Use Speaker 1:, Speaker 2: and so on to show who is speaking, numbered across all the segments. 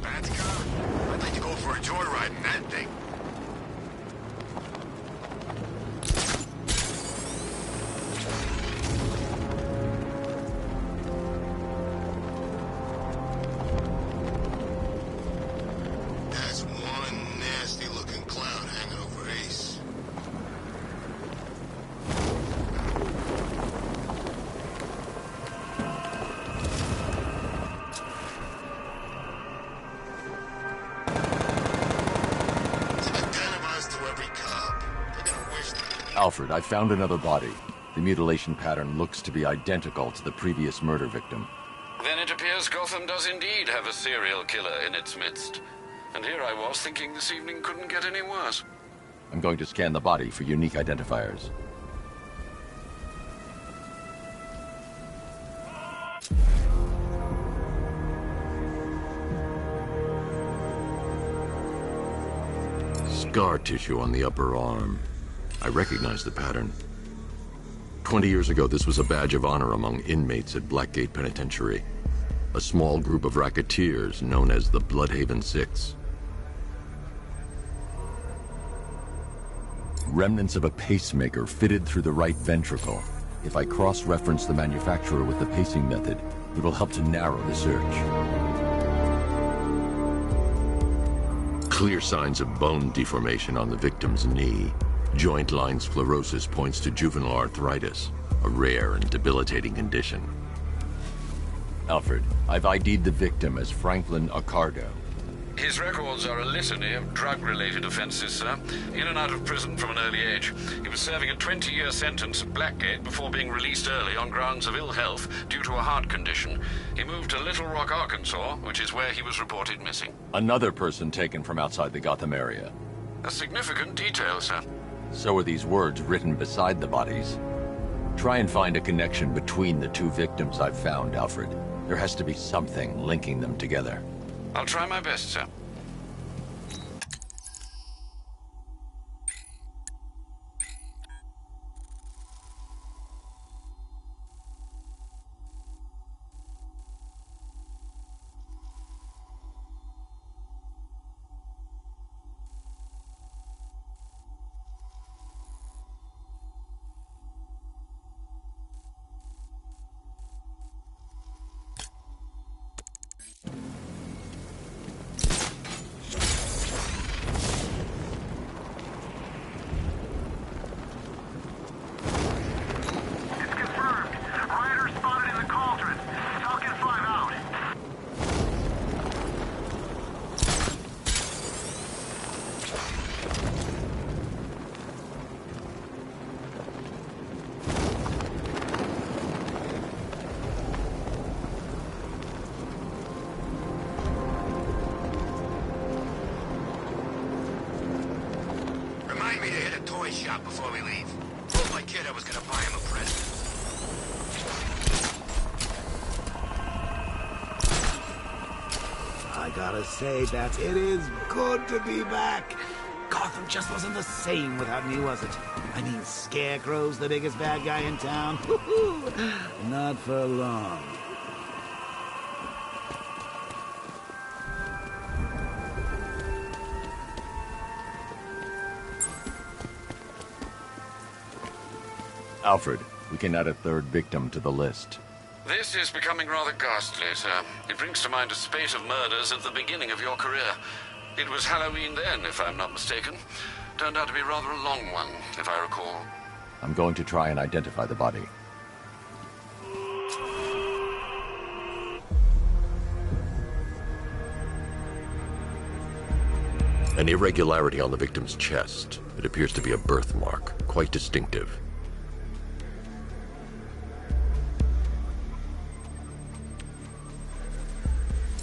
Speaker 1: Bad car? I'd like to go for a joyride in that thing. That's one nasty-looking cloud hanging over Ace.
Speaker 2: Alfred, I found another body. The mutilation pattern looks to be identical to the previous murder victim.
Speaker 3: Then it appears Gotham does indeed have a serial killer in its midst. And here I was thinking this evening couldn't get any worse.
Speaker 2: I'm going to scan the body for unique identifiers.
Speaker 4: Scar tissue on the upper arm. I recognize the pattern. 20 years ago, this was a badge of honor among inmates at Blackgate Penitentiary. A small group of racketeers known as the Bloodhaven Six.
Speaker 2: Remnants of a pacemaker fitted through the right ventricle. If I cross-reference the manufacturer with the pacing method, it will help to narrow the search.
Speaker 4: Clear signs of bone deformation on the victim's knee. Joint line sclerosis points to juvenile arthritis, a rare and debilitating condition.
Speaker 2: Alfred, I've ID'd the victim as Franklin Accardo.
Speaker 3: His records are a litany of drug-related offenses, sir. In and out of prison from an early age. He was serving a 20-year sentence at Blackgate before being released early on grounds of ill health due to a heart condition. He moved to Little Rock, Arkansas, which is where he was reported missing.
Speaker 2: Another person taken from outside the Gotham area.
Speaker 3: A significant detail, sir.
Speaker 2: So are these words written beside the bodies. Try and find a connection between the two victims I've found, Alfred. There has to be something linking them together.
Speaker 3: I'll try my best, sir.
Speaker 1: Shop before we leave. Told my kid I was gonna buy him a present.
Speaker 5: I gotta say, Bats, it is good to be back. Gotham just wasn't the same without me, was it? I mean, Scarecrow's the biggest bad guy in town. Not for long.
Speaker 2: Alfred, we can add a third victim to the list.
Speaker 3: This is becoming rather ghastly, sir. It brings to mind a spate of murders at the beginning of your career. It was Halloween then, if I'm not mistaken. Turned out to be rather a long one, if I recall.
Speaker 2: I'm going to try and identify the body.
Speaker 4: An irregularity on the victim's chest. It appears to be a birthmark, quite distinctive.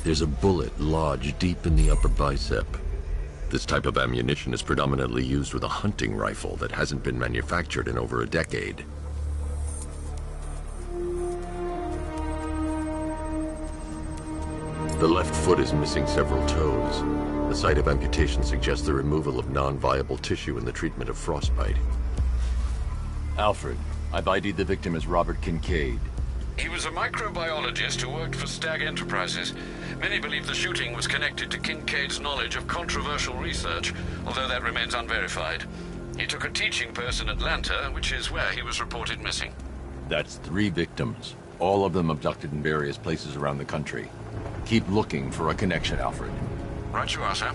Speaker 4: There's a bullet lodged deep in the upper bicep. This type of ammunition is predominantly used with a hunting rifle that hasn't been manufactured in over a decade. The left foot is missing several toes. The site of amputation suggests the removal of non-viable tissue in the treatment of frostbite.
Speaker 2: Alfred, I've ID'd the victim as Robert Kincaid.
Speaker 3: He was a microbiologist who worked for Stag Enterprises. Many believe the shooting was connected to Kincaid's knowledge of controversial research, although that remains unverified. He took a teaching post in Atlanta, which is where he was reported missing.
Speaker 2: That's 3 victims, all of them abducted in various places around the country. Keep looking for a connection, Alfred.
Speaker 3: Right you are, sir.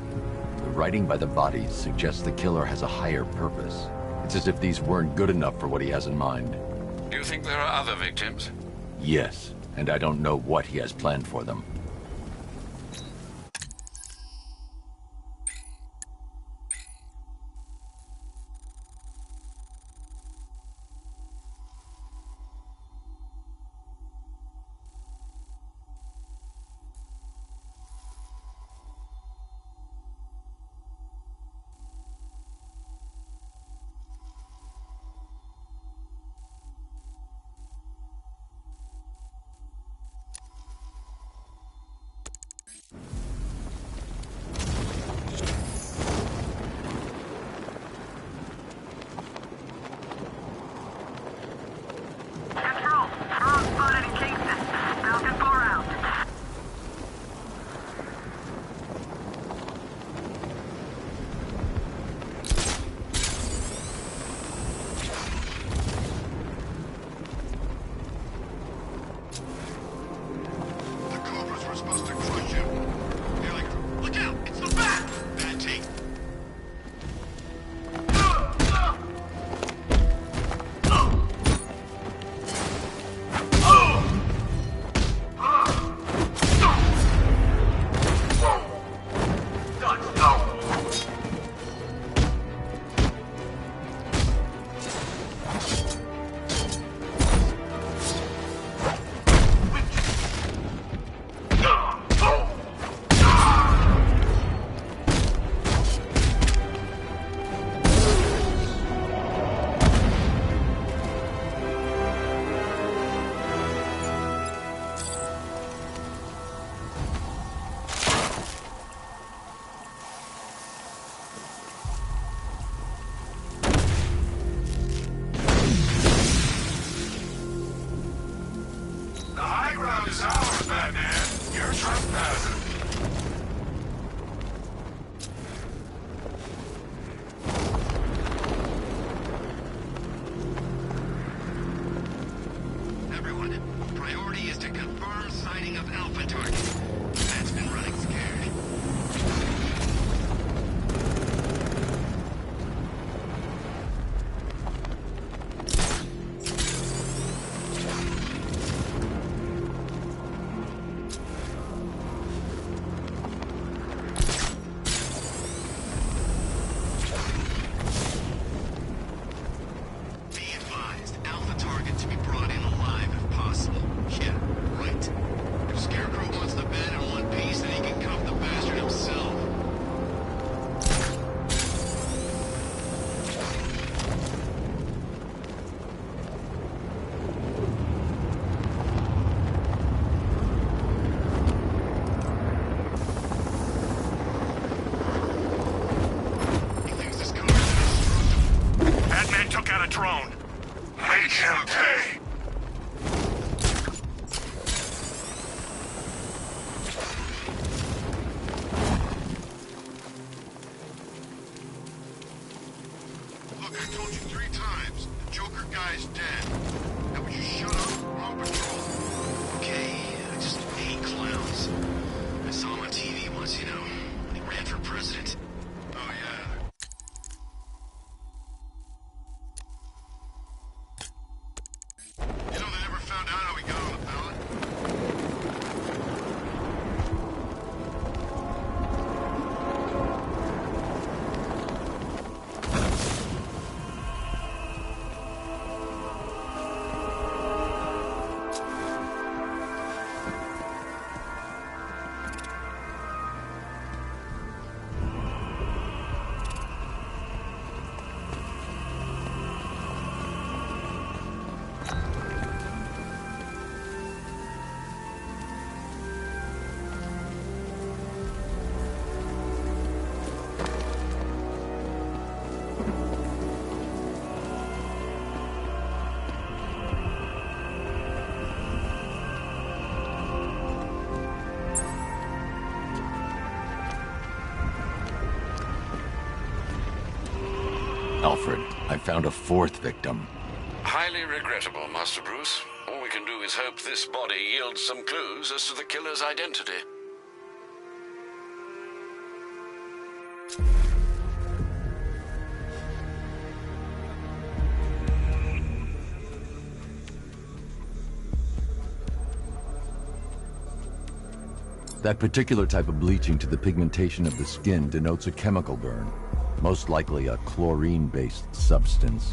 Speaker 2: The writing by the bodies suggests the killer has a higher purpose. It's as if these weren't good enough for what he has in mind.
Speaker 3: Do you think there are other victims?
Speaker 2: Yes, and I don't know what he has planned for them.
Speaker 1: drone. Make him pay. Look, I told you 3 times. The Joker guy's dead. Now would you shut up? We're on patrol. Okay, I just hate clowns. I saw him on TV once, you know, when he ran for president. Oh, yeah. You know, they never found out how he got on the ballot.
Speaker 2: Alfred, I found a fourth victim.
Speaker 3: Highly regrettable, Master Bruce. All we can do is hope this body yields some clues as to the killer's identity.
Speaker 2: That particular type of bleaching to the pigmentation of the skin denotes a chemical burn, most likely a chlorine-based substance.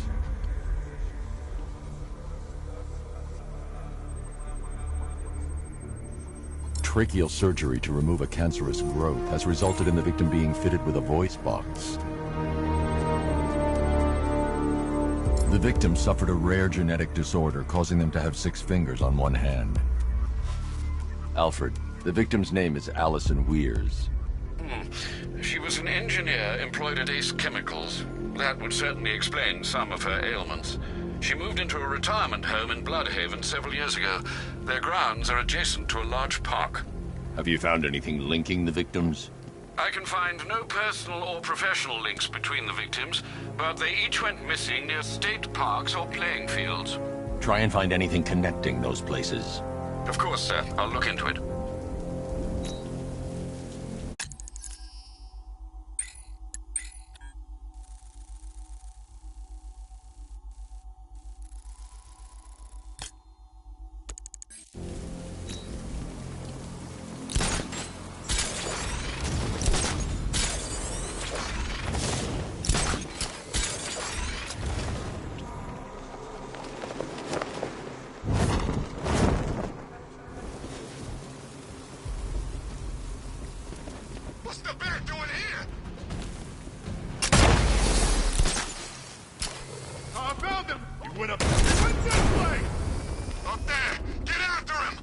Speaker 2: Tracheal surgery to remove a cancerous growth has resulted in the victim being fitted with a voice box. The victim suffered a rare genetic disorder, causing them to have 6 fingers on one hand. Alfred, the victim's name is Allison Weers.
Speaker 3: She was an engineer employed at Ace Chemicals. That would certainly explain some of her ailments. She moved into a retirement home in Bloodhaven several years ago. Their grounds are adjacent to a large park.
Speaker 2: Have you found anything linking the victims?
Speaker 3: I can find no personal or professional links between the victims, but they each went missing near state parks or playing fields.
Speaker 2: Try and find anything connecting those places.
Speaker 3: Of course, sir. I'll look into it.
Speaker 1: What's the bear doing here? I found him! He went up. He went this way! Up there! Get after him!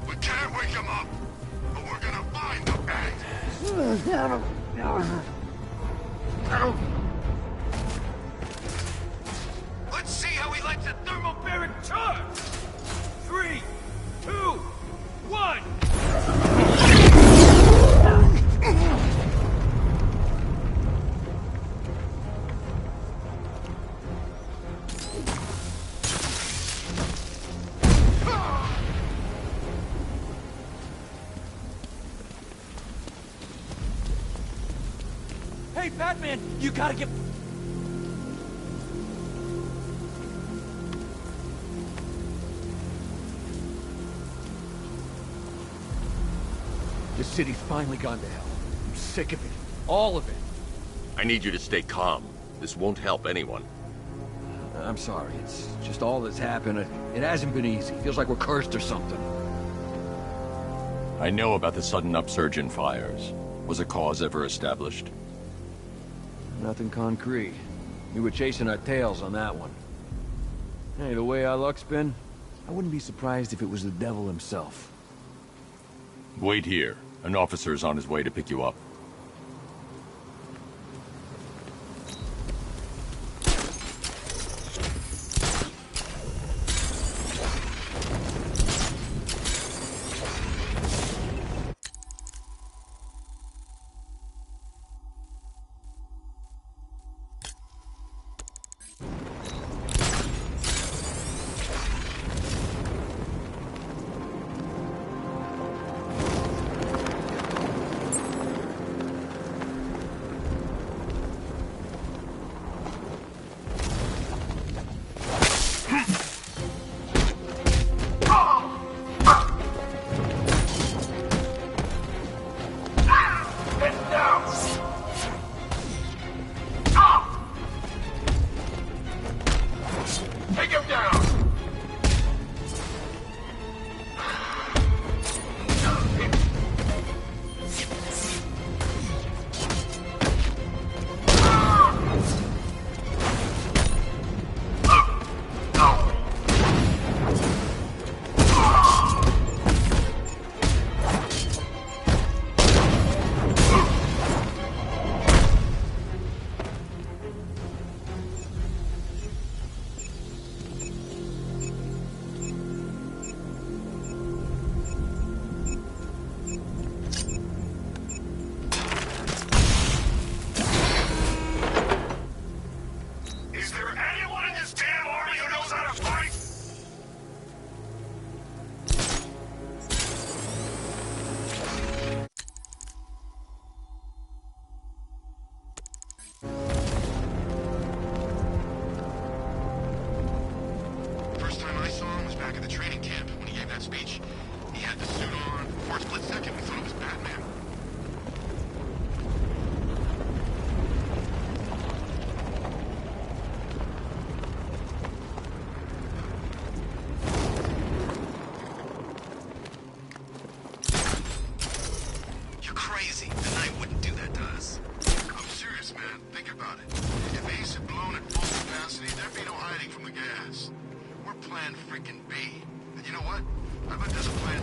Speaker 1: We can't wake him up, but we're gonna find the bag. Let's see how he likes a thermobaric charge. 3, 2, 1.
Speaker 6: Hey, Batman, you gotta get... This city's finally gone to hell. I'm sick of it. All of it.
Speaker 4: I need you to stay calm. This won't help anyone.
Speaker 6: I'm sorry. It's just all that's happened. It hasn't been easy. Feels like we're cursed or something.
Speaker 2: I know about the sudden upsurge in fires. Was a cause ever established?
Speaker 6: Nothing concrete. We were chasing our tails on that one. Hey, the way our luck's been, I wouldn't be surprised if it was the devil himself.
Speaker 2: Wait here. An officer is on his way to pick you up.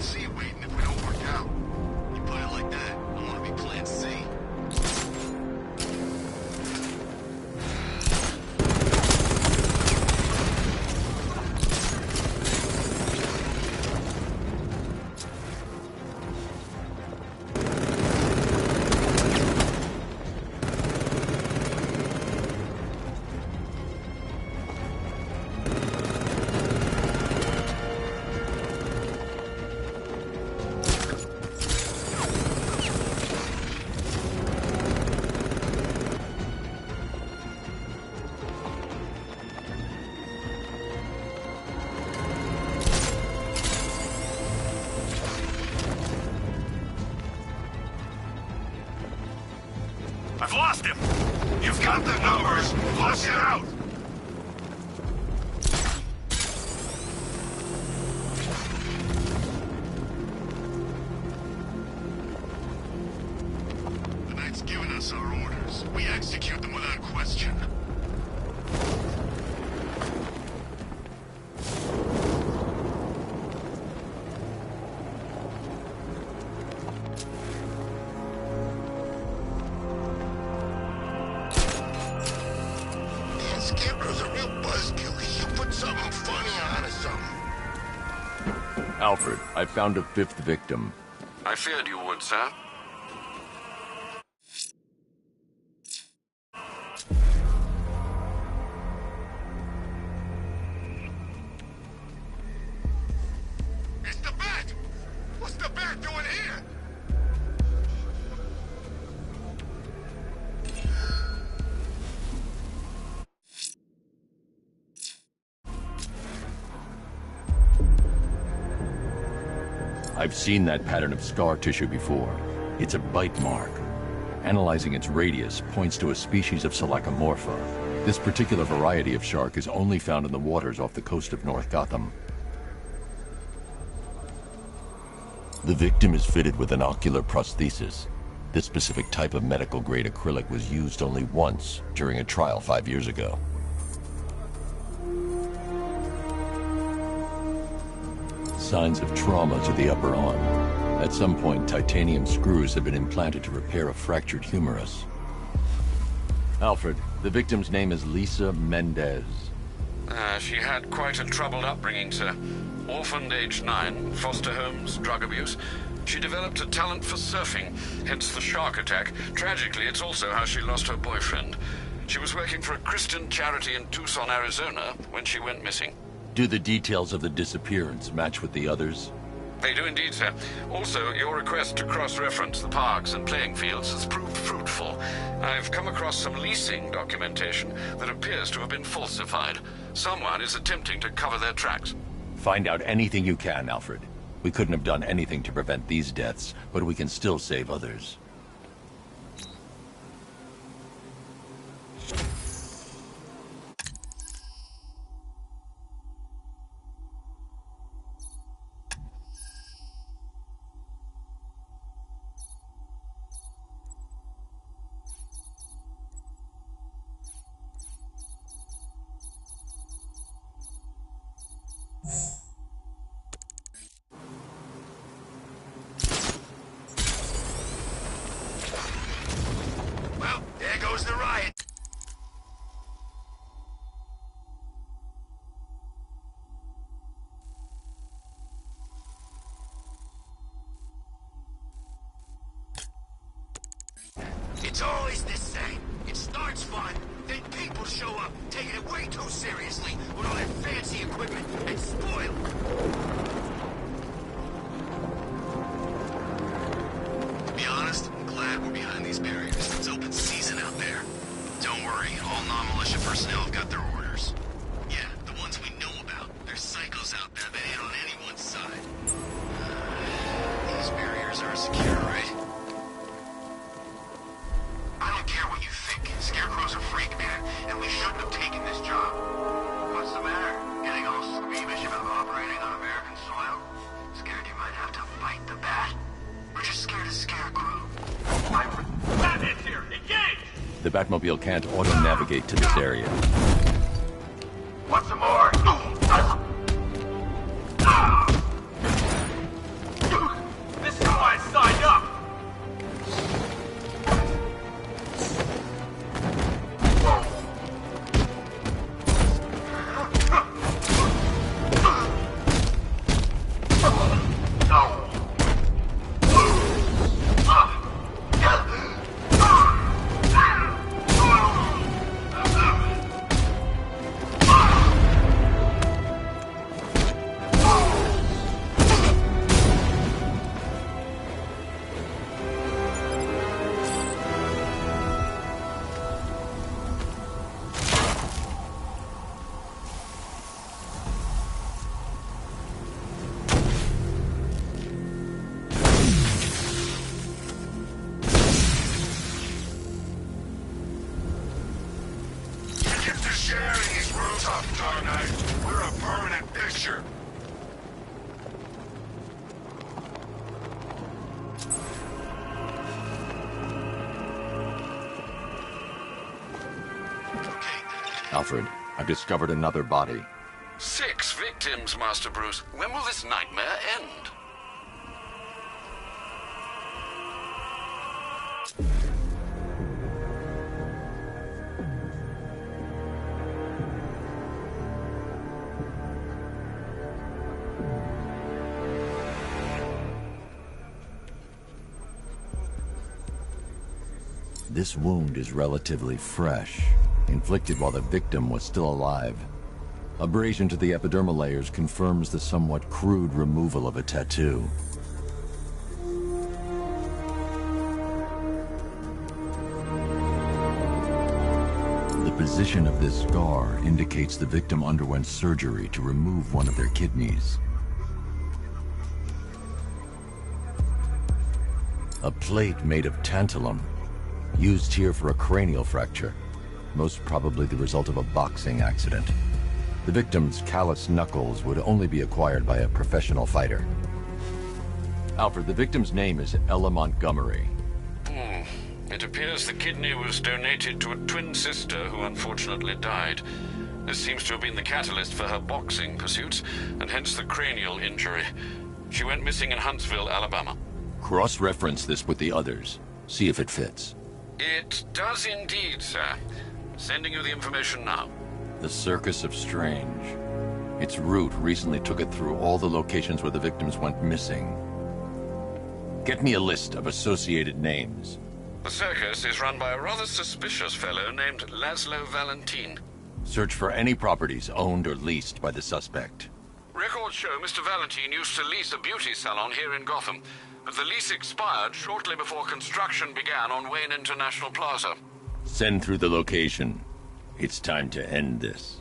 Speaker 1: C waiting if we don't work out. You put it like that, I want to be plan C.
Speaker 7: I've lost him! You've got the numbers! Flush it out!
Speaker 1: The Knight's given us our orders. We execute them without question. Scarecrow's a real buzzkill. He should put something funny on or something.
Speaker 2: Alfred, I found a 5th victim.
Speaker 3: I feared you would, sir.
Speaker 1: It's the Bat! What's the Bat doing here?
Speaker 2: I've seen that pattern of scar tissue before. It's a bite mark. Analyzing its radius points to a species of Selachomorpha. This particular variety of shark is only found in the waters off the coast of North Gotham. The victim is fitted with an ocular prosthesis. This specific type of medical-grade acrylic was used only once during a trial 5 years ago. Signs of trauma to the upper arm. At some point, titanium screws have been implanted to repair a fractured humerus. Alfred, the victim's name is Lisa Mendez.
Speaker 3: She had quite a troubled upbringing, sir. Orphaned aged 9, foster homes, drug abuse. She developed a talent for surfing, hence the shark attack. Tragically, it's also how she lost her boyfriend. She was working for a Christian charity in Tucson, Arizona, when she went missing.
Speaker 2: Do the details of the disappearance match with the others?
Speaker 3: They do indeed, sir. Also, your request to cross-reference the parks and playing fields has proved fruitful. I've come across some leasing documentation that appears to have been falsified. Someone is attempting to cover their tracks.
Speaker 2: Find out anything you can, Alfred. We couldn't have done anything to prevent these deaths, but we can still save others.
Speaker 1: Well, there goes the riot. It's always the same. It starts fun, then people show up, taking it way too seriously with all that fancy equipment, and spoil it. To be honest, I'm glad we're behind these barriers. It's open season out there. Don't worry, all non-militia personnel have got their orders. Yeah, the ones we know about. There's psychos out there that ain't on anyone's side. These barriers are secure, right? I don't care what you think. Scarecrow's a freak, man, and we shouldn't have taken this job. What's the matter? Getting all squeamish about operating on American soil? Scared you might have to fight the Bat? We're just scared of Scarecrow.
Speaker 7: Batman's here! Engage!
Speaker 2: The Batmobile can't auto-navigate to this area.
Speaker 7: Want some more?
Speaker 2: Alfred. I've discovered another body.
Speaker 3: 6 victims, Master Bruce. When will this nightmare end?
Speaker 2: This wound is relatively fresh, inflicted while the victim was still alive. Abrasion to the epidermal layers confirms the somewhat crude removal of a tattoo. The position of this scar indicates the victim underwent surgery to remove one of their kidneys. A plate made of tantalum, used here for a cranial fracture, most probably the result of a boxing accident. The victim's calloused knuckles would only be acquired by a professional fighter. Alfred, the victim's name is Ella Montgomery.
Speaker 3: It appears the kidney was donated to a twin sister who unfortunately died. This seems to have been the catalyst for her boxing pursuits, and hence the cranial injury. She went missing in Huntsville, Alabama.
Speaker 2: Cross-reference this with the others. See if it fits.
Speaker 3: It does indeed, sir. Sending you the information now.
Speaker 2: The Circus of Strange. Its route recently took it through all the locations where the victims went missing. Get me a list of associated names.
Speaker 3: The circus is run by a rather suspicious fellow named Laszlo Valentin.
Speaker 2: Search for any properties owned or leased by the suspect.
Speaker 3: Records show Mr. Valentin used to lease a beauty salon here in Gotham, but the lease expired shortly before construction began on Wayne International Plaza.
Speaker 2: Send through the location. It's time to end this.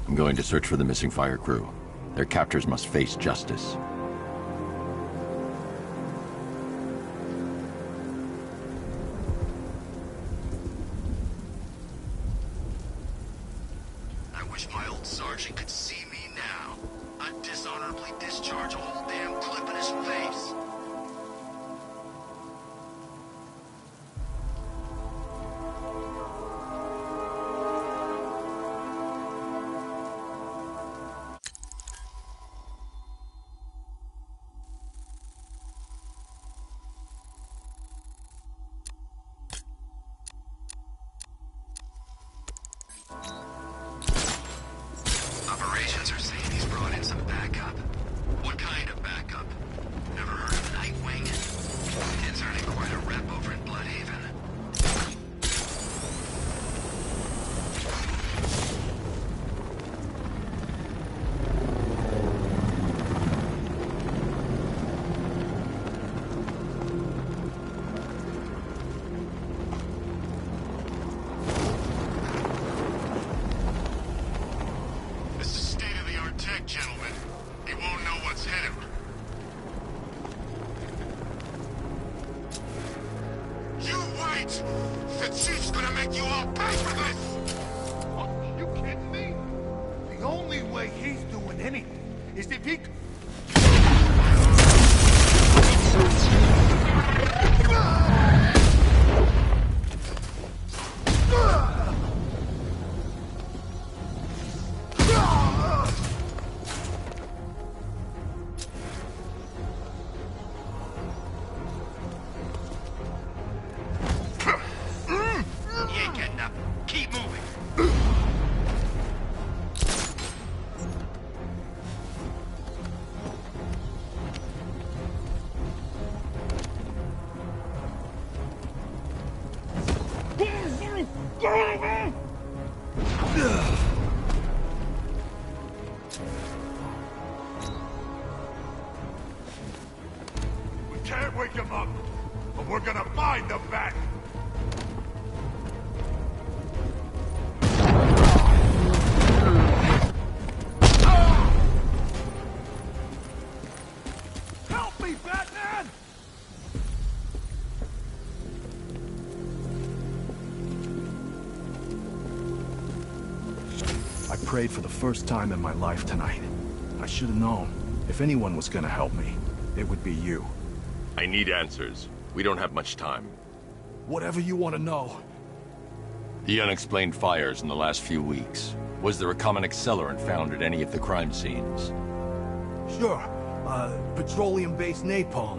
Speaker 2: I'm going to search for the missing fire crew. Their captors must face justice.
Speaker 1: I wish my old sergeant could see me now. I'd dishonorably discharge a whole damn clip in his face. Operations are saying he's brought in some backup. What kind of backup? Never heard of Nightwing? Kid's earning quite a rep over in Bloodhaven. This is state-of-the-art tech, gentlemen. He won't know what's hit him. You wait! The chief's gonna make you all pay for this!
Speaker 7: What? You kidding me? The only way he's doing anything is if he...
Speaker 1: He ain't getting up. Keep moving.
Speaker 7: We can't wake him up, but we're gonna find the bat.
Speaker 8: prayed for the first time in my life tonight. I should have known. If anyone was gonna help me, it would be you.
Speaker 4: I need answers. We don't have much time.
Speaker 8: Whatever you want to know.
Speaker 2: The unexplained fires in the last few weeks. Was there a common accelerant found at any of the crime scenes?
Speaker 8: Sure. Petroleum-based napalm.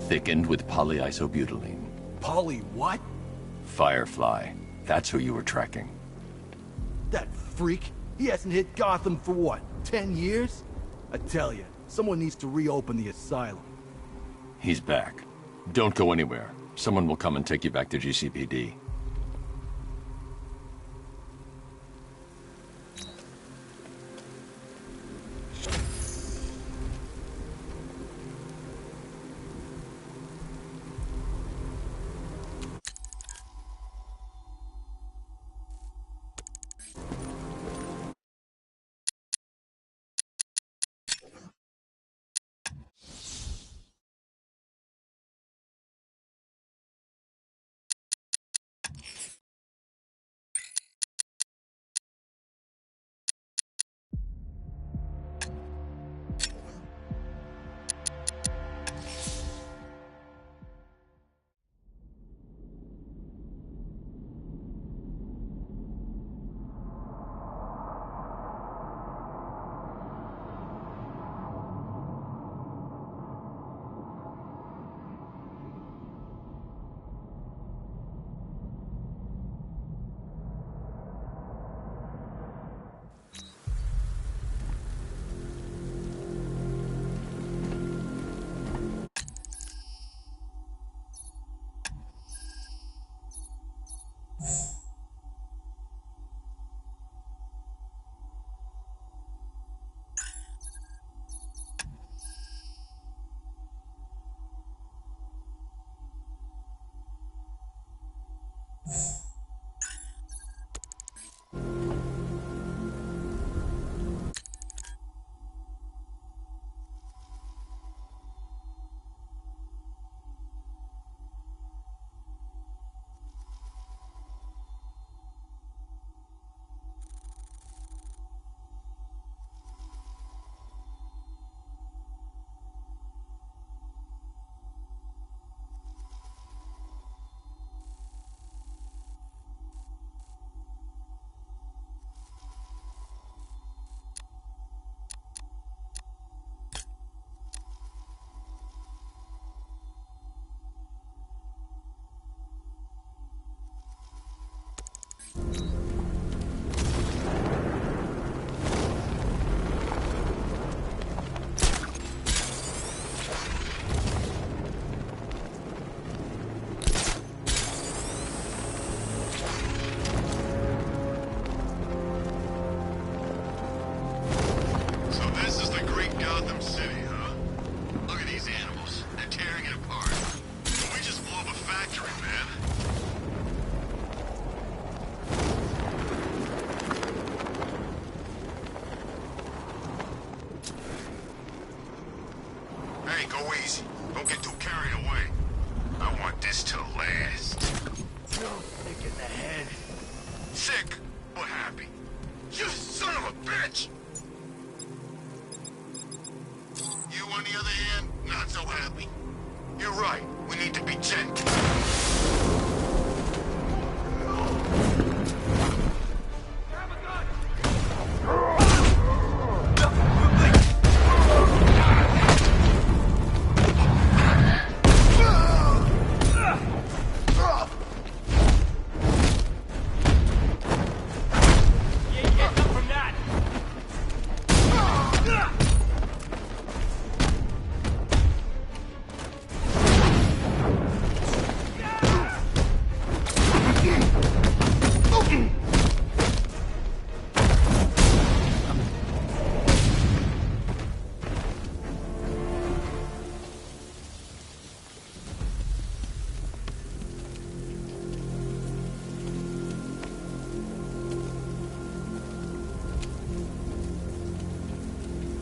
Speaker 2: Thickened with polyisobutylene.
Speaker 8: Polly what?
Speaker 2: Firefly. That's who you were tracking.
Speaker 8: That freak? He hasn't hit Gotham for what, 10 years? I tell you, someone needs to reopen the asylum.
Speaker 2: He's back. Don't go anywhere. Someone will come and take you back to GCPD.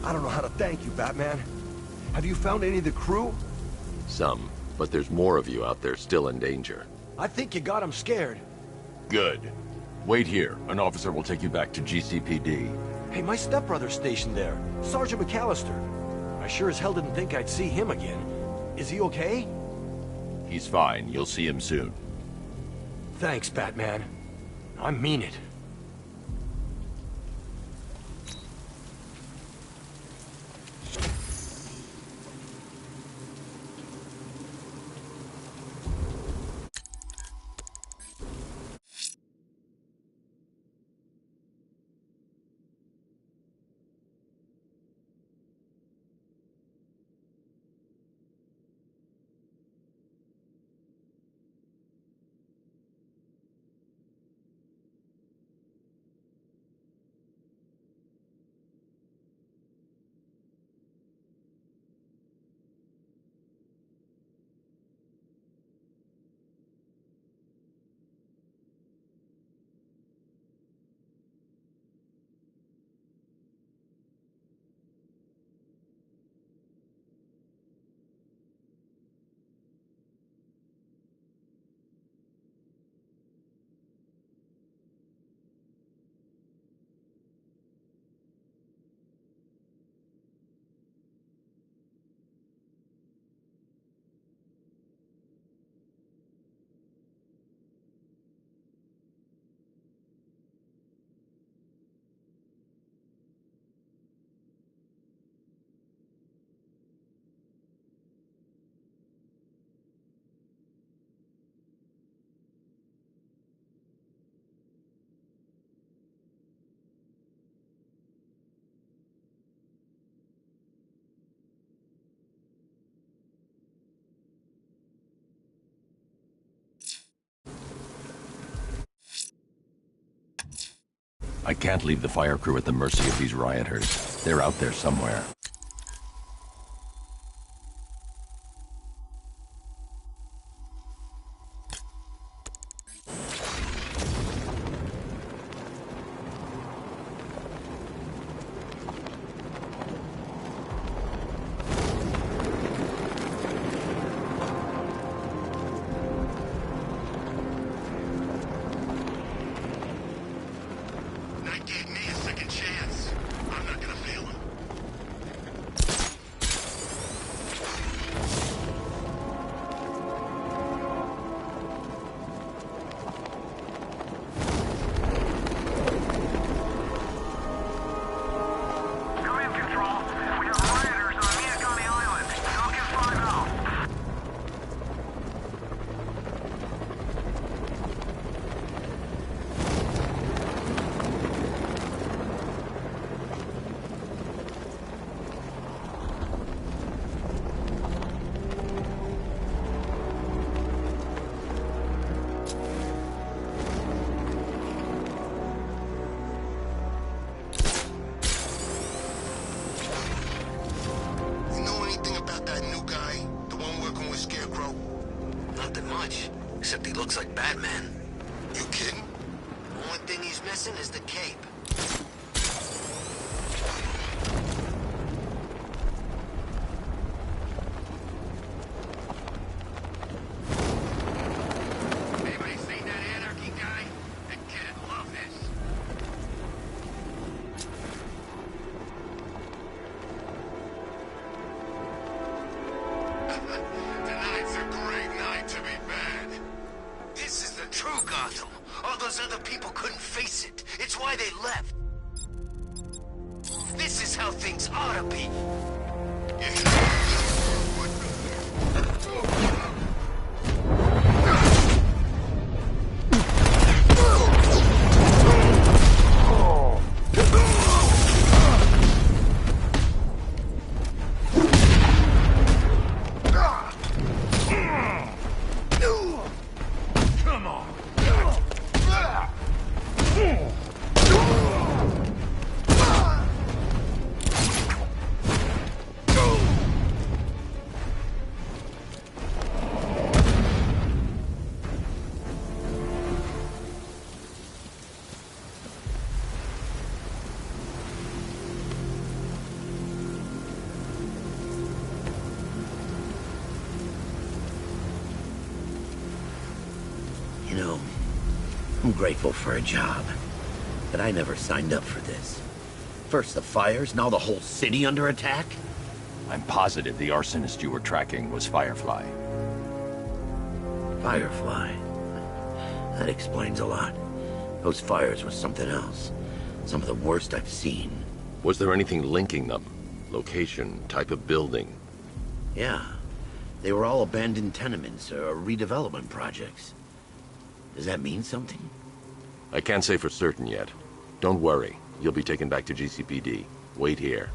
Speaker 6: I don't know how to thank you, Batman. Have you found any of the crew?
Speaker 4: Some, but there's more of you out there still in danger.
Speaker 6: I think you got them scared.
Speaker 2: Good. Wait here. An officer will take you back to GCPD.
Speaker 6: Hey, my stepbrother's stationed there. Sergeant McAllister. I sure as hell didn't think I'd see him again. Is he okay?
Speaker 2: He's fine. You'll see him soon.
Speaker 6: Thanks, Batman. I mean it.
Speaker 2: I can't leave the fire crew at the mercy of these rioters. They're out there somewhere.
Speaker 1: Knight gave me a second chance. I'm not gonna fail him.
Speaker 7: Come in, Control. We have rioters on Miyagami Island. Falcon 5 out.
Speaker 1: You know anything about that new guy? The one working with Scarecrow?
Speaker 9: Nothing much, except he looks like Batman.
Speaker 1: You kidding?
Speaker 9: Only thing he's missing is the cape.
Speaker 1: Anybody seen that anarchy guy? That kid'd love this. Tonight's a great night to be bad.
Speaker 9: This is the true Gotham. All those other people couldn't face it. It's why they left. This is how things ought to be.
Speaker 7: Come on.
Speaker 9: You know, I'm grateful for a job, but I never signed up for this. First the fires, now the whole city under attack?
Speaker 2: I'm positive the arsonist you were tracking was Firefly.
Speaker 9: Firefly? That explains a lot. Those fires were something else. Some of the worst I've seen.
Speaker 4: Was there anything linking them? Location, type of building?
Speaker 9: Yeah. They were all abandoned tenements or redevelopment projects. Does that mean something?
Speaker 4: I can't say for certain yet. Don't worry. You'll be taken back to GCPD. Wait here.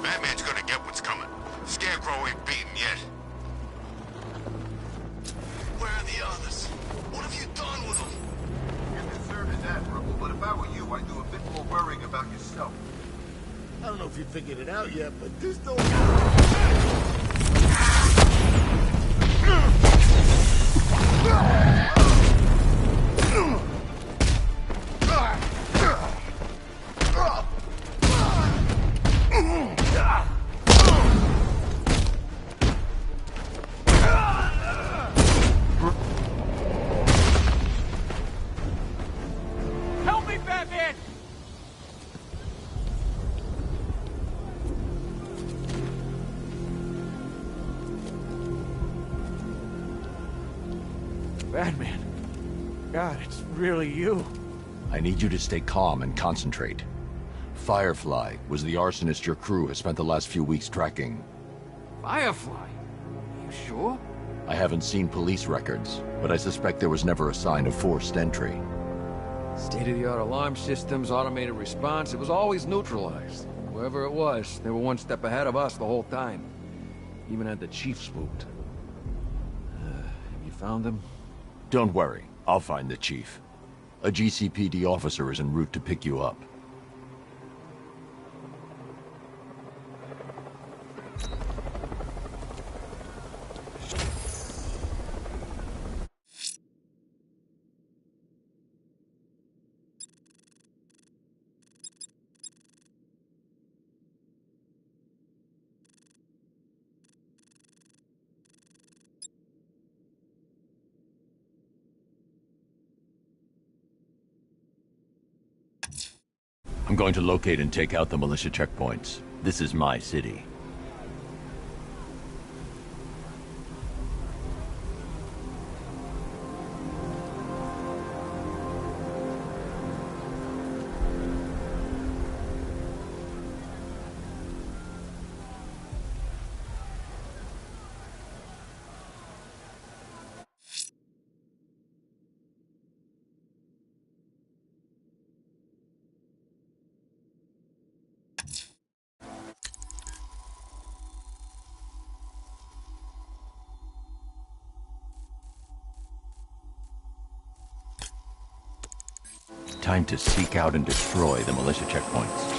Speaker 1: Batman's gonna get what's coming. Scarecrow ain't beaten yet. Where are the others? What have you done with them?
Speaker 7: You're concerned is admirable, but if I were you, I'd do a bit more worrying about yourself.
Speaker 5: I don't know if you figured it out yet, but this don't...
Speaker 6: Help me, Batman! Batman. God, it's really you.
Speaker 2: I need you to stay calm and concentrate. Firefly was the arsonist your crew has spent the last few weeks tracking.
Speaker 6: Firefly? You sure?
Speaker 2: I haven't seen police records, but I suspect there was never a sign of forced entry.
Speaker 6: State-of-the-art alarm systems, automated response, it was always neutralized. Whoever it was, they were one step ahead of us the whole time. Even had the chief spooked. Have you found him?
Speaker 2: Don't worry, I'll find the chief. A GCPD officer is en route to pick you up. I'm going to locate and take out the militia checkpoints. This is my city. Time to seek out and destroy the militia checkpoints.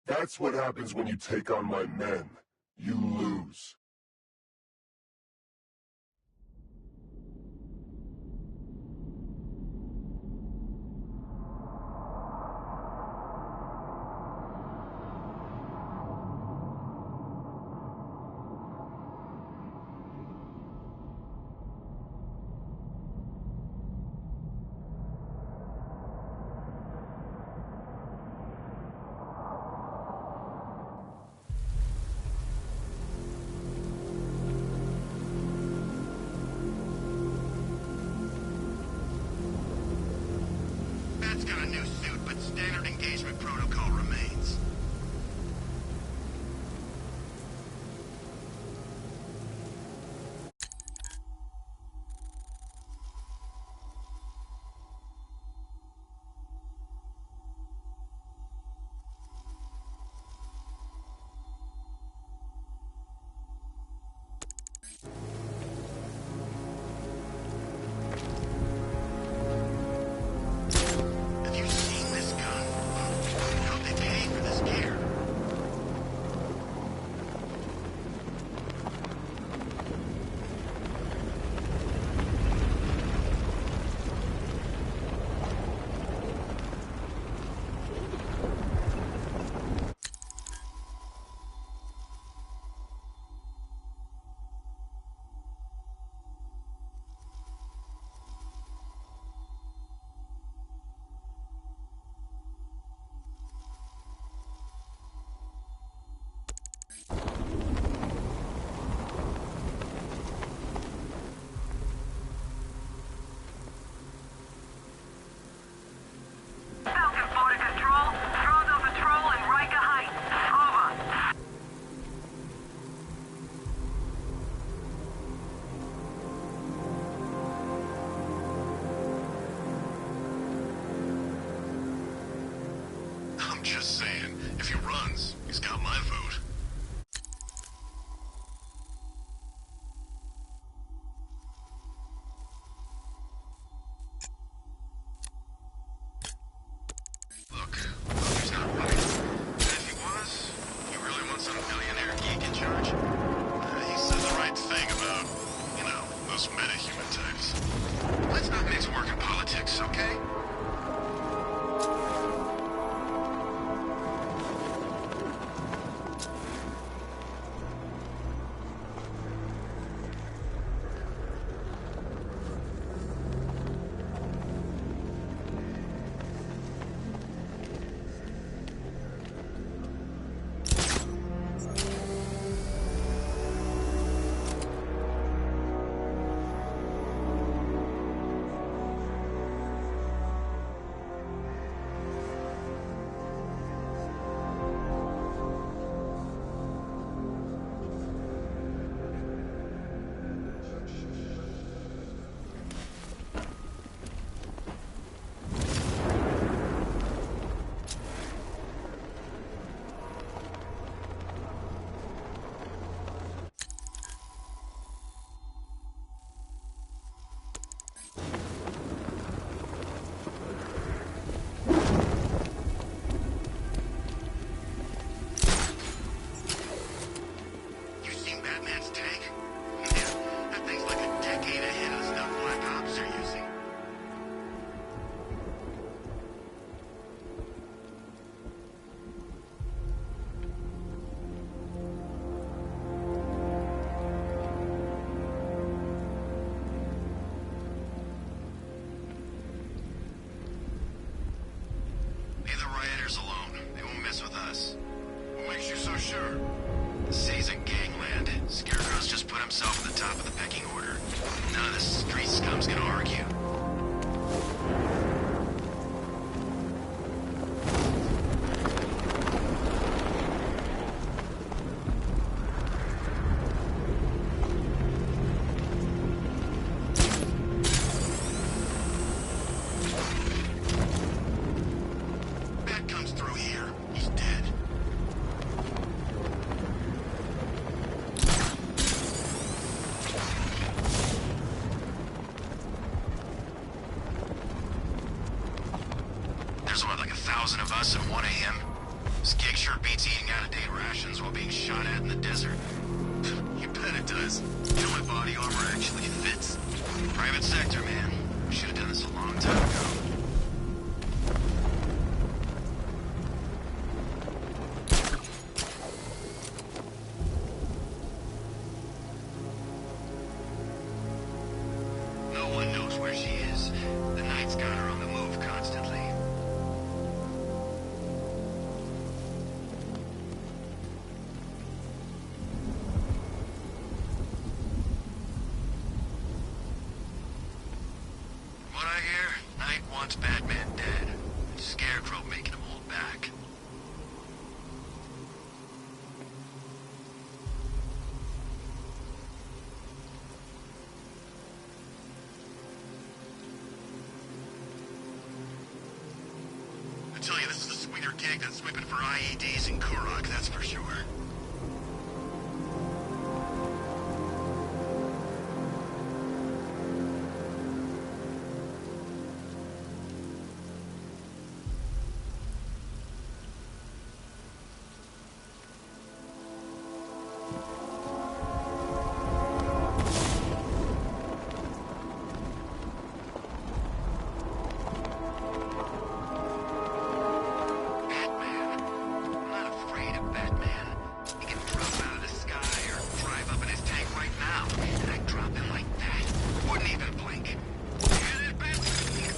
Speaker 10: That's what happens when you take on my men. You lose.
Speaker 1: Bat's got a new suit, but standard engagement protocol remains. Have you seen this gun? How'd they pay for this gear?
Speaker 11: Falcon 4 to control. Throws on patrol in Riker Heights. Over.
Speaker 1: I'm just saying, if he runs, he's got my vote. Look, he's not running. And if he was, you really want some billionaire geek in charge? He said the right thing about, those meta-human types. Let's not mix work and politics, okay? You seen Batman's tank? Yeah, that thing's like a decade ahead of stuff Black Ops are using. Leave the rioters alone. They won't mess with us. What makes you so sure? The city's a gangland. Scarecrow's just put himself at the top of the pecking order. None of the street scum's gonna argue. Bat comes through here. He's dead. There's what, like 1,000 of us and one of him? This gig sure beats eating out-of-date rations while being shot at in the desert. You bet it does. You know, my body armor actually fits. Private sector, man. We should have done this a long time ago. No one knows where she is. The night's got her on the move constantly. From what I hear, Knight wants Batman dead. And Scarecrow making him hold back. I tell you, this is a sweeter gig than sweeping for IEDs in Kurok, that's for sure. Batman. I'm not afraid of Batman. He can drop out of the sky or drive up in his tank right now, and I'd drop him like that. Wouldn't even blink. Hear that, Batman?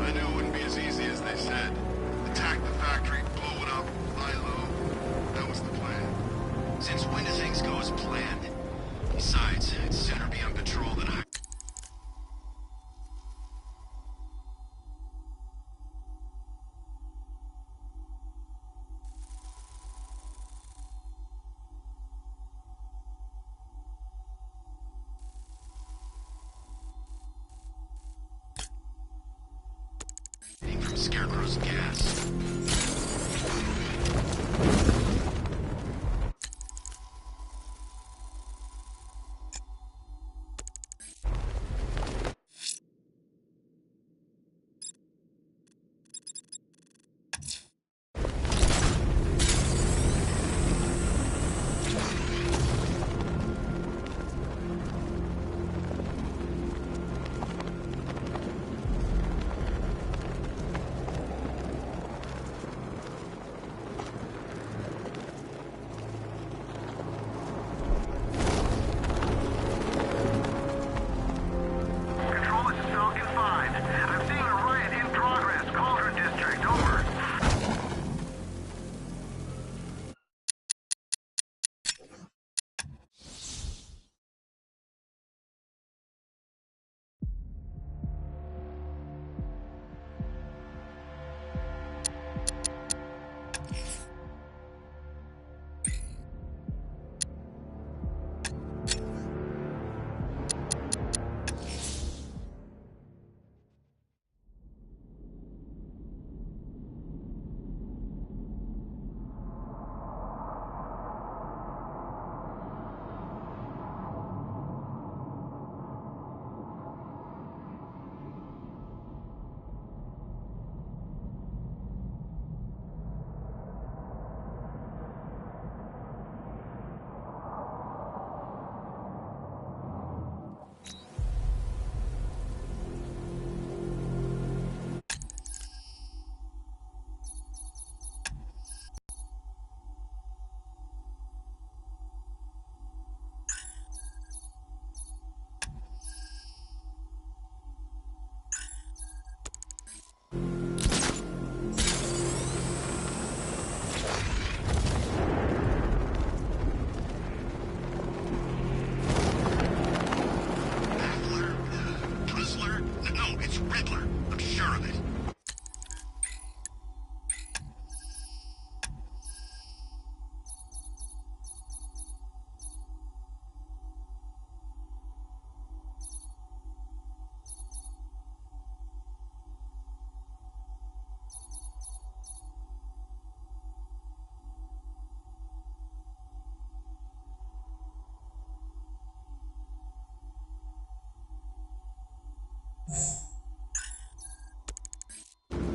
Speaker 1: I knew it wouldn't be as easy as they said. Attack the factory, blow it up, lie low. That was the plan. Since when do things go as planned? Besides, I'd sooner be on patrol than I... from Scarecrow's gas.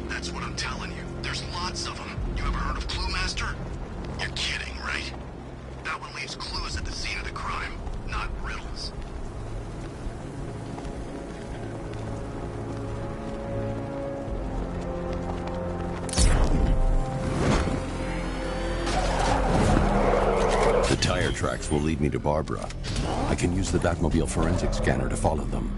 Speaker 1: That's what I'm telling you. There's lots of them. You ever heard of Clue Master? You're kidding, right? That one leaves clues at the scene of the crime, not riddles.
Speaker 2: The tire tracks will lead me to Barbara. I can use the Batmobile forensic scanner to follow them.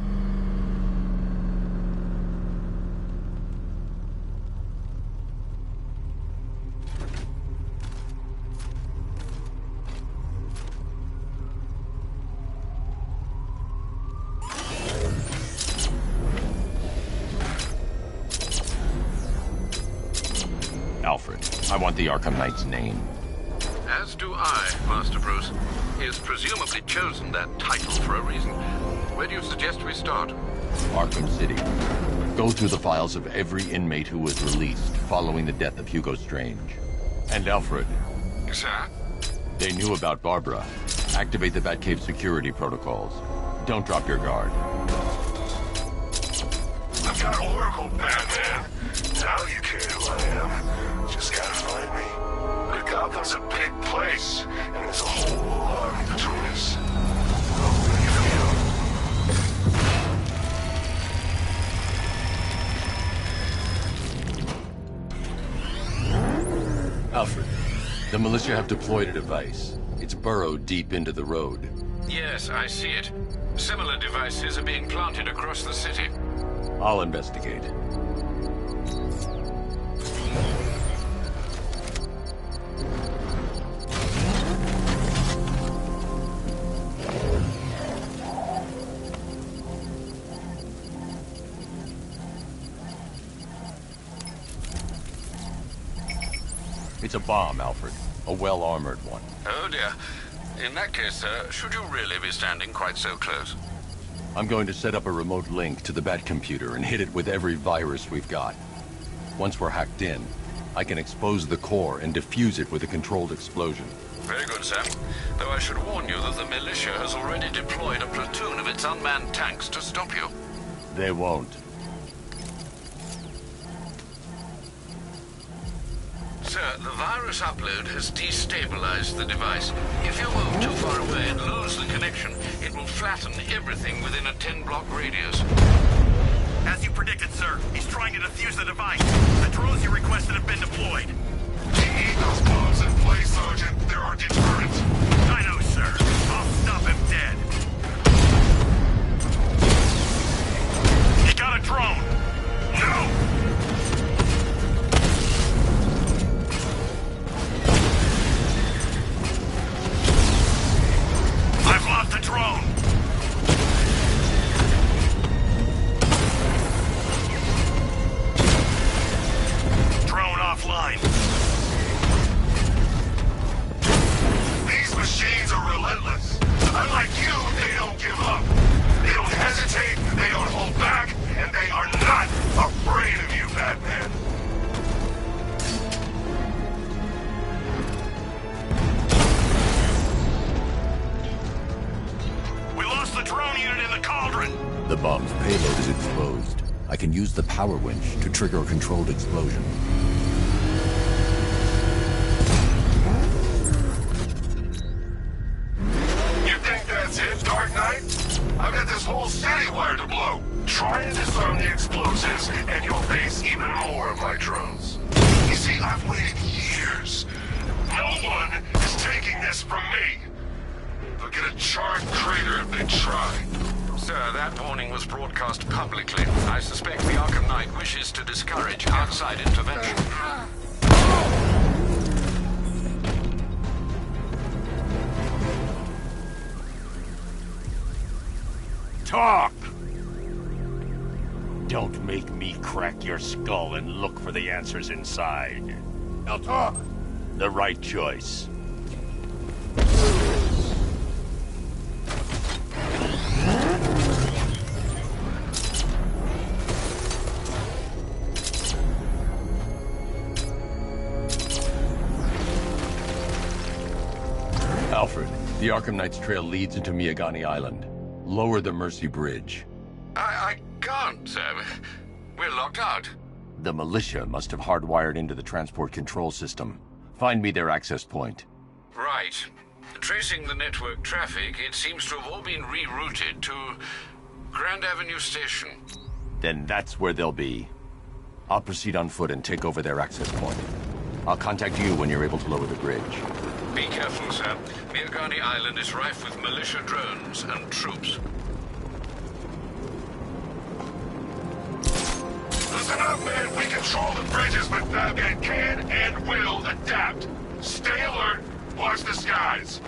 Speaker 2: Alfred, I want the Arkham Knight's name.
Speaker 3: As do I, Master Bruce. He has presumably chosen that title for a reason. Where do you suggest we start?
Speaker 2: Arkham City. Go through the files of every inmate who was released following the death of Hugo Strange. And Alfred.
Speaker 3: Sir?
Speaker 2: They knew about Barbara. Activate the Batcave security protocols. Don't drop your guard.
Speaker 10: I've got Oracle, Batman. Now you care who I am. Just gotta find me. But Gotham's a big place, and there's a whole army between us. How do you feel?
Speaker 2: Alfred, the militia have deployed a device. It's burrowed deep into the road.
Speaker 3: Yes, I see it. Similar devices are being planted across the city.
Speaker 2: I'll investigate. It's a bomb, Alfred. A well-armored one.
Speaker 3: Oh dear. In that case, sir, should you really be standing quite so close?
Speaker 2: I'm going to set up a remote link to the Bat computer and hit it with every virus we've got. Once we're hacked in, I can expose the core and defuse it with a controlled explosion.
Speaker 3: Very good, sir. Though I should warn you that the militia has already deployed a platoon of its unmanned tanks to stop you.
Speaker 2: They won't.
Speaker 3: Sir, the virus upload has destabilized the device. If you move too far away and lose the connection, it will flatten everything within a 10-block radius.
Speaker 1: As you predicted, sir, he's trying to defuse the device. The drones you requested have been deployed.
Speaker 10: We need those bombs in place, Sergeant. They're our deterrent.
Speaker 1: I know, sir. I'll stop him dead. He got a drone. No! I've lost the drone! Drone offline.
Speaker 10: These machines are relentless. Unlike you, they don't give up. They don't hesitate, they don't hold back, and they are not afraid of you, Batman.
Speaker 1: We lost the drone unit in the cauldron.
Speaker 2: The bomb's payload is exposed. I can use the power winch to trigger a controlled explosion.
Speaker 10: You think that's it, Dark Knight? I've got this whole city wired to blow. Try and disarm the explosives, and you'll face even more of my drones. You see, I've waited years. No one is taking this from me. They'll get a charred crater if they try.
Speaker 3: Sir, that warning was broadcast publicly. I suspect the Arkham Knight wishes to discourage outside intervention.
Speaker 12: Talk! Don't make me crack your skull and look for the answers inside.
Speaker 10: Now talk!
Speaker 12: The right choice.
Speaker 2: Alfred, the Arkham Knight's trail leads into Miagani Island. Lower the Mercy Bridge.
Speaker 3: I can't. sir. We're locked out.
Speaker 2: The militia must have hardwired into the transport control system. Find me their access point.
Speaker 3: Right. Tracing the network traffic, it seems to have all been rerouted to Grand Avenue Station.
Speaker 2: Then that's where they'll be. I'll proceed on foot and take over their access point. I'll contact you when you're able to lower the bridge.
Speaker 3: Be careful, sir. Mirgani Island is rife with militia drones and troops.
Speaker 10: Listen up, man. We control the bridges, but Batman can and will adapt. Stay alert. Watch the skies.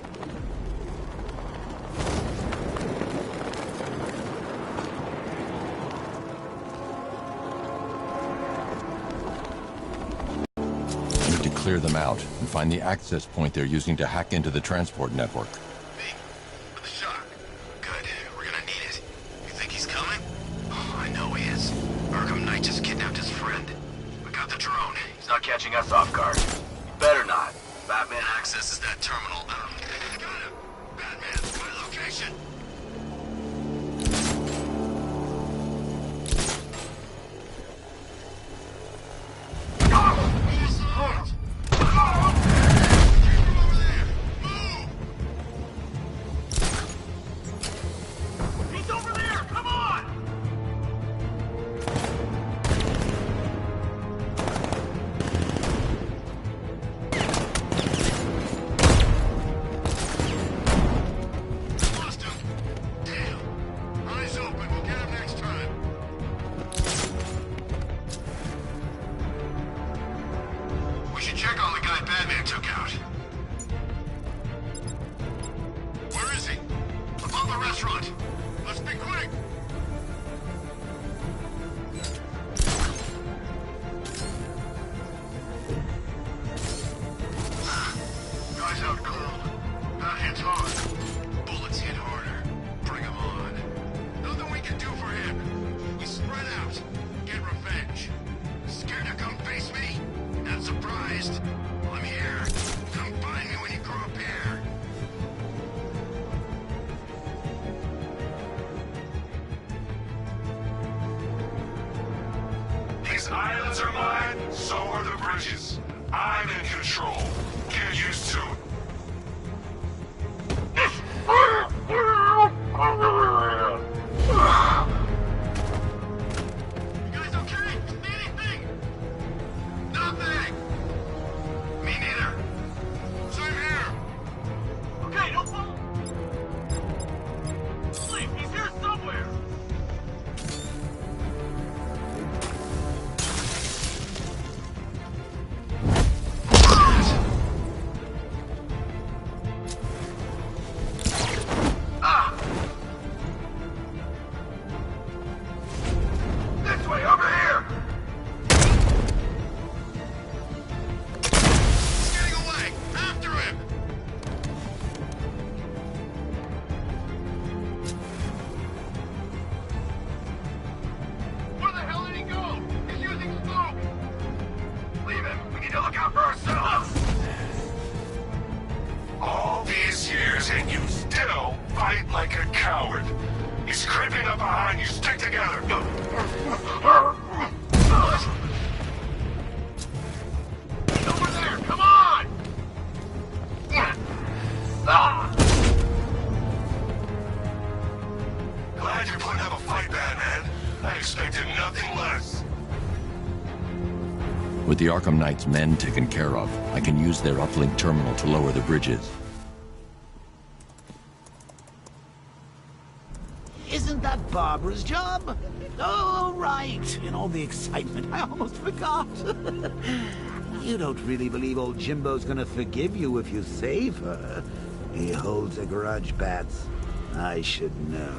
Speaker 2: Clear them out and find the access point they're using to hack into the transport network.
Speaker 1: Me? With the shock. Good. We're gonna need it. You think he's coming? Oh, I know he is. Arkham Knight just kidnapped his friend. We got the drone. He's not catching us off guard. He better not. Batman accesses that terminal. Got him! Batman, my location!
Speaker 10: These islands are mine, so are the bridges. I'm in control. Get used to it.
Speaker 1: You guys okay? Anything? Nothing! Me neither. Same here. Okay, no problem. Sleep, he's here somewhere.
Speaker 10: And you still fight like a coward. He's creeping up behind you. Stick together.
Speaker 1: He's over there. Come on!
Speaker 10: Glad you're putting up a fight, Batman. I expected nothing less.
Speaker 2: With the Arkham Knight's men taken care of, I can use their uplink terminal to lower the bridges.
Speaker 5: Isn't that Barbara's job? Oh, right. In all the excitement, I almost forgot. You don't really believe old Jimbo's gonna forgive you if you save her. He holds a grudge, Bats. I should know.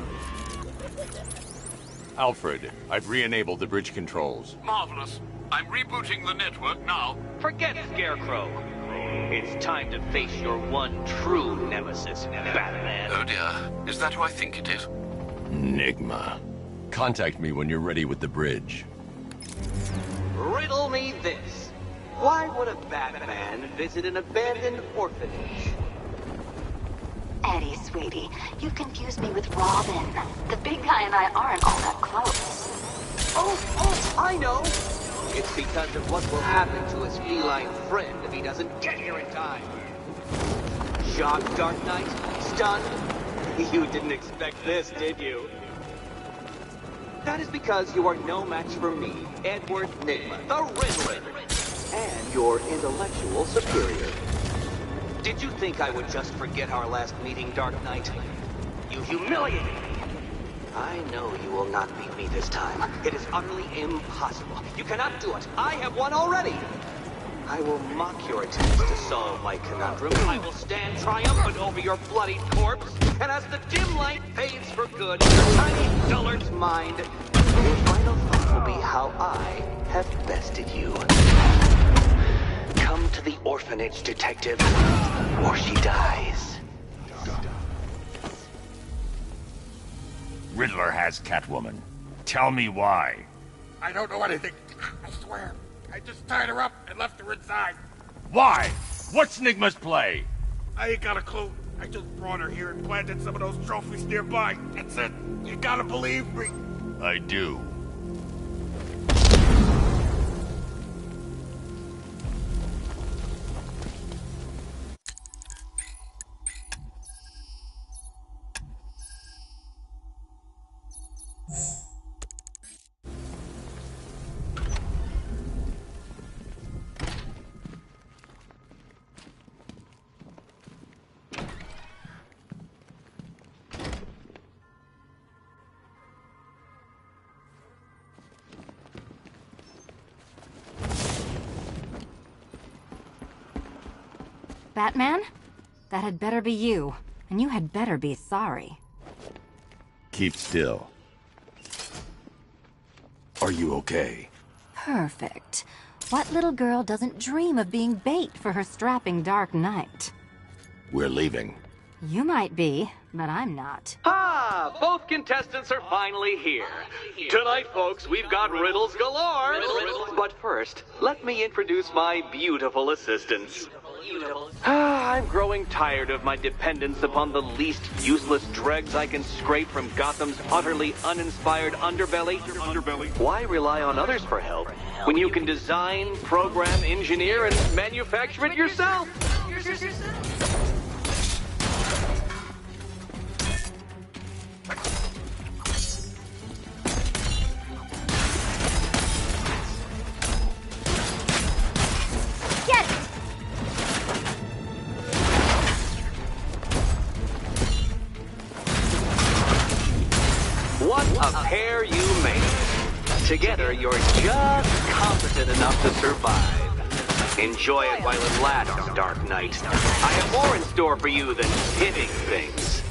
Speaker 2: Alfred, I've re-enabled the bridge controls.
Speaker 3: Marvelous. I'm rebooting the network now.
Speaker 13: Forget Scarecrow. It's time to face your one true nemesis, Batman.
Speaker 3: Oh dear. Is that who I think it is?
Speaker 2: Enigma. Contact me when you're ready with the bridge.
Speaker 13: Riddle me this. Why would a Batman visit an abandoned orphanage?
Speaker 14: Eddie, sweetie, you've confused me with Robin. The big guy and I aren't all that close.
Speaker 13: Oh, I know! It's because of what will happen to his feline friend if he doesn't get here in time. Shocked, Dark Knight? Stunned? You didn't expect this, did you? That is because you are no match for me, Edward Nygma, the Riddler, and your intellectual superior. Did you think I would just forget our last meeting, Dark Knight? You humiliated me! I know you will not beat me this time. It is utterly impossible. You cannot do it. I have won already. I will mock your attempts to solve my conundrum. I will stand triumphant over your bloodied corpse. And as the dim light fades for good in your tiny dullard's mind, your final thought will be how I have bested you. Come to the orphanage, detective, or she dies.
Speaker 12: Riddler has Catwoman. Tell me why.
Speaker 7: I don't know anything. I swear. I just tied her up and left her inside.
Speaker 12: Why? What's Nygma's play?
Speaker 7: I ain't got a clue. I just brought her here and planted some of those trophies nearby. That's it. You gotta believe me.
Speaker 12: I do.
Speaker 14: Batman? That had better be you. And you had better be sorry.
Speaker 2: Keep still. Are you okay?
Speaker 14: Perfect. What little girl doesn't dream of being bait for her strapping Dark Knight?
Speaker 4: We're leaving.
Speaker 14: You might be, but I'm not.
Speaker 13: Ah, both contestants are finally here. Tonight, folks, we've got riddles galore. But first, let me introduce my beautiful assistants. I'm growing tired of my dependence upon the least useless dregs I can scrape from Gotham's utterly uninspired underbelly. Why rely on others for help when you can design, program, engineer, and manufacture it yourself? What a pair you made. Together, you're just competent enough to survive. Enjoy it while it lasts, Dark Knight. I have more in store for you than hitting things.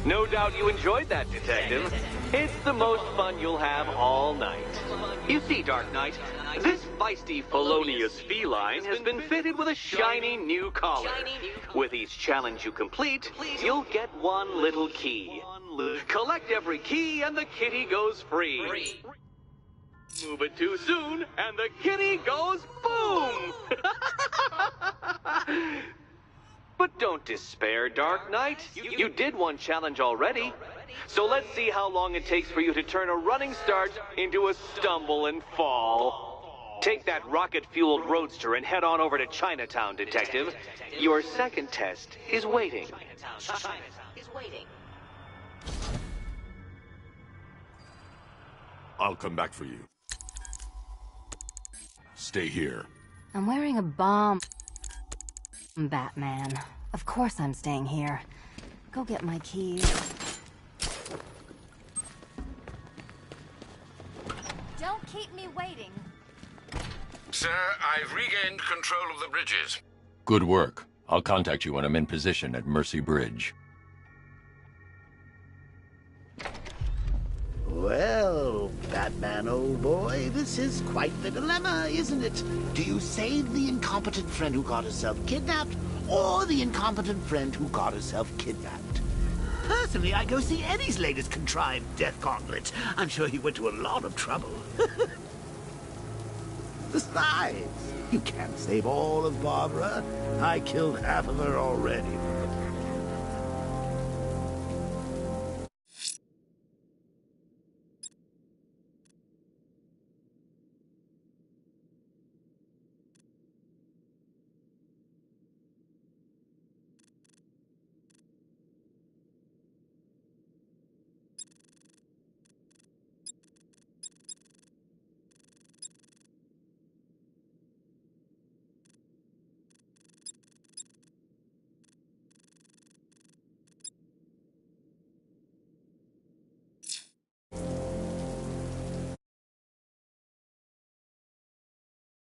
Speaker 13: No doubt you enjoyed that, Detective. It's the most fun you'll have all night. You see, Dark Knight, this feisty, felonious feline has been fitted with a shiny new collar. With each challenge you complete, you'll get one little key. Collect every key and the kitty goes free. Move it too soon and the kitty goes boom! But don't despair, Dark Knight. You did one challenge already. So let's see how long it takes for you to turn a running start into a stumble and fall. Take that rocket-fueled roadster and head on over to Chinatown, Detective. Your second test is waiting.
Speaker 4: I'll come back for you. Stay here.
Speaker 14: I'm wearing a bomb, Batman. Of course I'm staying here. Go get my keys.
Speaker 15: Don't keep me waiting.
Speaker 3: Sir, I've regained control of the bridges.
Speaker 2: Good work. I'll contact you when I'm in position at Mercy Bridge.
Speaker 5: Well, Batman, old boy, this is quite the dilemma, isn't it? Do you save the incompetent friend who got herself kidnapped, or the incompetent friend who got herself kidnapped? Personally, I go see Eddie's latest contrived death gauntlet. I'm sure he went to a lot of trouble. Besides, you can't save all of Barbara. I killed half of her already.